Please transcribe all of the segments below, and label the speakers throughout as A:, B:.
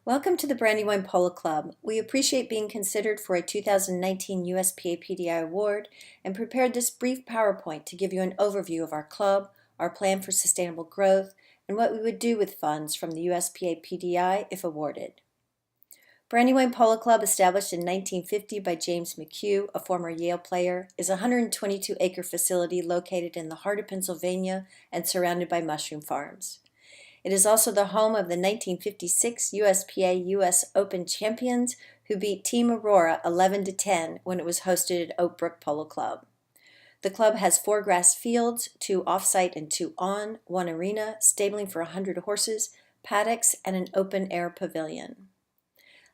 A: Welcome to the Brandywine Polo Club. We appreciate being considered for a 2019 USPA PDI award and prepared this brief PowerPoint to give you an overview of our club, our plan for sustainable growth, and what we would do with funds from the USPA PDI if awarded. Brandywine Polo Club, established in 1950 by James McHugh, a former Yale player, is a 122-acre facility located in the heart of Pennsylvania and surrounded by mushroom farms. It is also the home of the 1956 USPA US Open champions who beat Team Aurora 11-10 when it was hosted at Oak Brook Polo Club. The club has 4 grass fields, 2 off-site and 2 on, 1 arena, stabling for 100 horses, paddocks, and an open-air pavilion.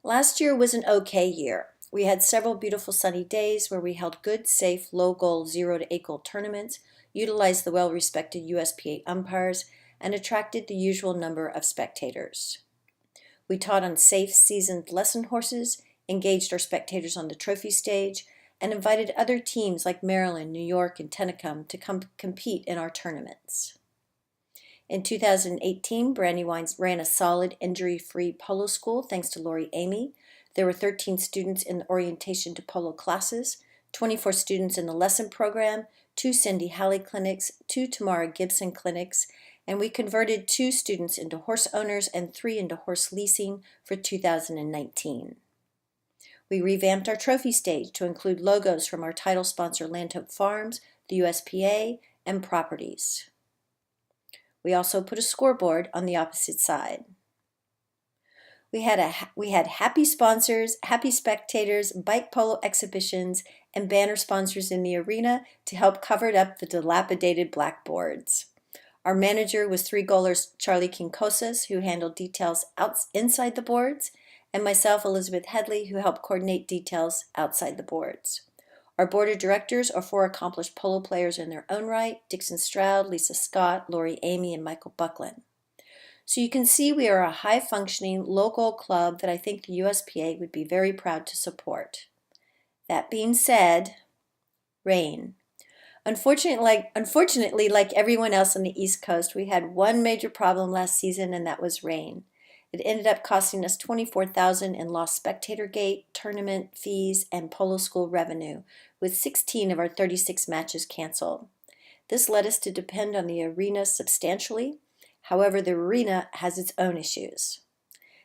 A: Last year was an okay year. We had several beautiful sunny days where we held good, safe, low-goal 0 to 8-goal tournaments, utilized the well-respected USPA umpires, and attracted the usual number of spectators. We taught on safe, seasoned lesson horses, engaged our spectators on the trophy stage, and invited other teams like Maryland, New York, and Tennessee to come compete in our tournaments. In 2018, Brandywine ran a solid, injury-free polo school thanks to Lori Amy. There were 13 students in the orientation to polo classes, 24 students in the lesson program, 2 Cindy Halley clinics, 2 Tamara Gibson clinics, and we converted 2 students into horse owners and 3 into horse leasing for 2019. We revamped our trophy stage to include logos from our title sponsor Landhope Farms, the USPA, and properties. We also put a scoreboard on the opposite side. We had happy sponsors, happy spectators, bike polo exhibitions, and banner sponsors in the arena to help cover up the dilapidated blackboards. Our manager was 3-goalers Charlie Kinkosas, who handled details inside the boards, and myself, Elizabeth Headley, who helped coordinate details outside the boards. Our board of directors are 4 accomplished polo players in their own right: Dixon Stroud, Lisa Scott, Lori Amy, and Michael Buckland. So you can see we are a high-functioning local club that I think the USPA would be very proud to support. That being said, rain. Unfortunately, like everyone else on the East Coast, we had one major problem last season, and that was rain. It ended up costing us $24,000 in lost spectator gate, tournament fees, and polo school revenue, with 16 of our 36 matches canceled. This led us to depend on the arena substantially. However, the arena has its own issues.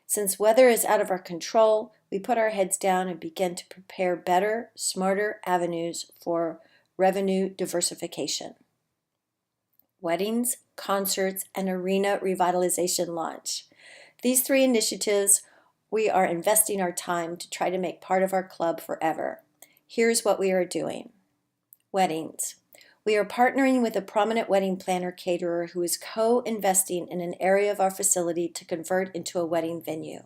A: Since weather is out of our control, we put our heads down and began to prepare better, smarter avenues for revenue diversification. Weddings, concerts, and arena revitalization launch. These 3 initiatives we are investing our time to try to make part of our club forever. Here's what we are doing. Weddings. We are partnering with a prominent wedding planner caterer who is co-investing in an area of our facility to convert into a wedding venue.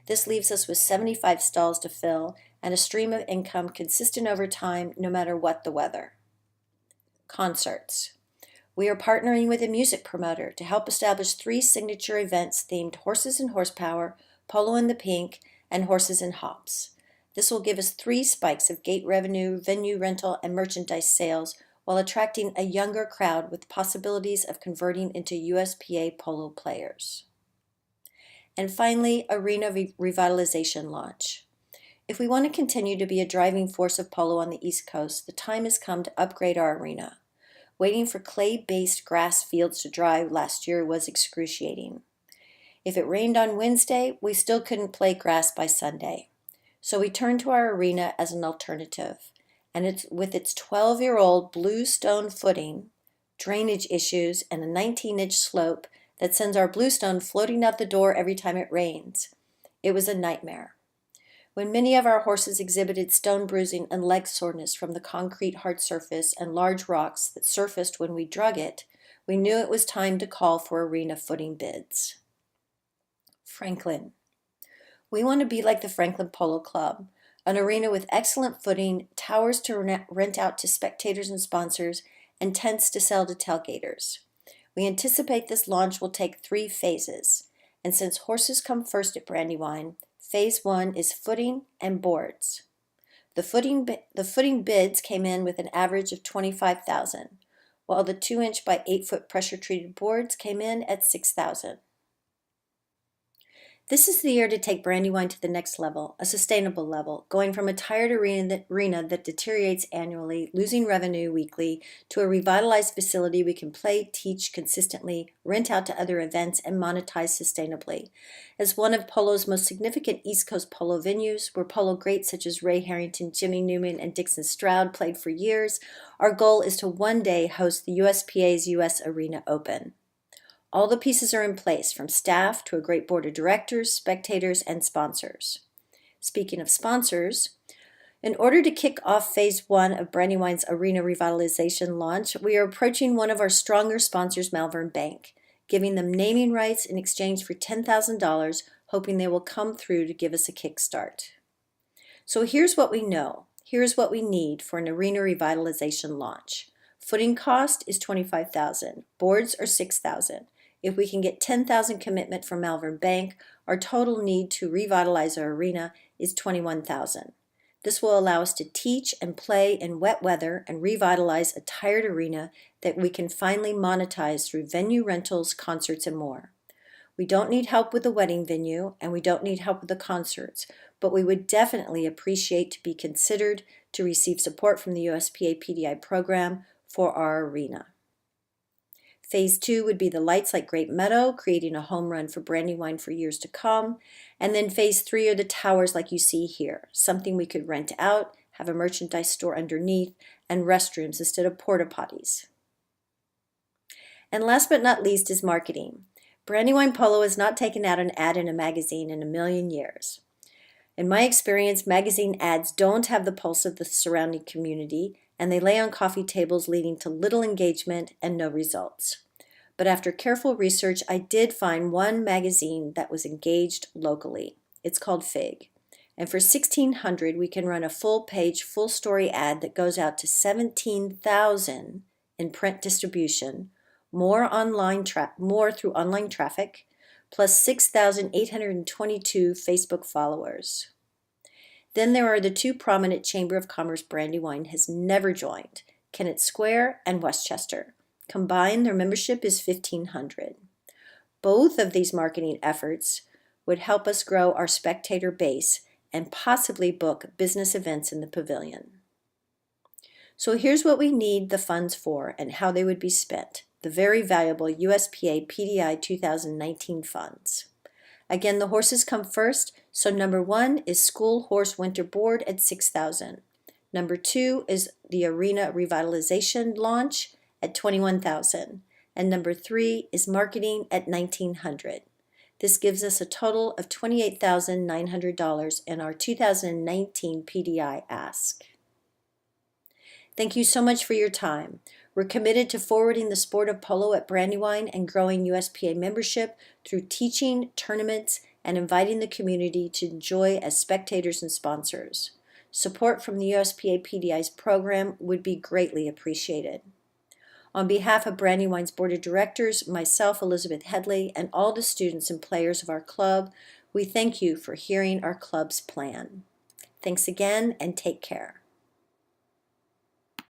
A: This leaves us with 75 stalls to fill and a stream of income consistent over time no matter what the weather. Concerts. We are partnering with a music promoter to help establish 3 signature events themed Horses and Horsepower, Polo in the Pink, and Horses and Hops. This will give us 3 spikes of gate revenue, venue rental, and merchandise sales while attracting a younger crowd with possibilities of converting into USPA polo players. And finally, arena revitalization launch. If we want to continue to be a driving force of polo on the East Coast, the time has come to upgrade our arena. Waiting for clay-based grass fields to dry last year was excruciating. If it rained on Wednesday, we still couldn't play grass by Sunday. So we turned to our arena as an alternative. And with its 12-year-old bluestone footing, drainage issues, and a 19-inch slope that sends our bluestone floating out the door every time it rains, it was a nightmare. When many of our horses exhibited stone bruising and leg soreness from the concrete hard surface and large rocks that surfaced when we drug it, we knew it was time to call for arena footing bids. Franklin. We want to be like the Franklin Polo Club, an arena with excellent footing, towers to rent out to spectators and sponsors, and tents to sell to tailgaters. We anticipate this launch will take 3 phases, and since horses come first at Brandywine, Phase 1 is footing and boards. The footing bids came in with an average of $25,000, while the 2-inch by 8-foot pressure-treated boards came in at $6,000. This is the year to take Brandywine to the next level, a sustainable level, going from a tired arena that deteriorates annually, losing revenue weekly, to a revitalized facility we can play, teach consistently, rent out to other events, and monetize sustainably. As one of Polo's most significant East Coast polo venues, where polo greats such as Ray Harrington, Jimmy Newman, and Dixon Stroud played for years, our goal is to one day host the USPA's US Arena Open. All the pieces are in place, from staff to a great board of directors, spectators, and sponsors. Speaking of sponsors, in order to kick off Phase 1 of Brandywine's Arena Revitalization launch, we are approaching one of our stronger sponsors, Malvern Bank, giving them naming rights in exchange for $10,000, hoping they will come through to give us a kickstart. So here's what we know. Here's what we need for an Arena Revitalization launch. Footing cost is $25,000. Boards are $6,000. If we can get $10,000 commitment from Malvern Bank, our total need to revitalize our arena is $21,000. This will allow us to teach and play in wet weather and revitalize a tired arena that we can finally monetize through venue rentals, concerts, and more. We don't need help with the wedding venue, and we don't need help with the concerts, but we would definitely appreciate to be considered to receive support from the USPA PDI program for our arena. Phase 2 would be the lights like Great Meadow, creating a home run for Brandywine for years to come. And then Phase 3 are the towers like you see here, something we could rent out, have a merchandise store underneath, and restrooms instead of porta potties. And last but not least is marketing. Brandywine Polo has not taken out an ad in a magazine in a million years. In my experience, magazine ads don't have the pulse of the surrounding community, and they lay on coffee tables, leading to little engagement and no results. But after careful research, I did find one magazine that was engaged locally. It's called Fig. And for $1,600, we can run a full-page, full-story ad that goes out to 17,000 in print distribution, more through online traffic, plus 6,822 Facebook followers. Then there are the two prominent Chamber of Commerce Brandywine has never joined, Kennett Square and Westchester. Combined, their membership is 1,500. Both of these marketing efforts would help us grow our spectator base and possibly book business events in the pavilion. So here's what we need the funds for and how they would be spent, the very valuable USPA PDI 2019 funds. Again, the horses come first, so number 1 is School Horse Winter Board at $6,000. Number 2 is the Arena Revitalization Launch at $21,000. And number 3 is Marketing at $1,900. This gives us a total of $28,900 in our 2019 PDI ask. Thank you so much for your time. We're committed to forwarding the sport of polo at Brandywine and growing USPA membership through teaching, tournaments, and inviting the community to enjoy as spectators and sponsors. Support from the USPA PDI's program would be greatly appreciated. On behalf of Brandywine's Board of Directors, myself, Elizabeth Headley, and all the students and players of our club, we thank you for hearing our club's plan. Thanks again, and take care.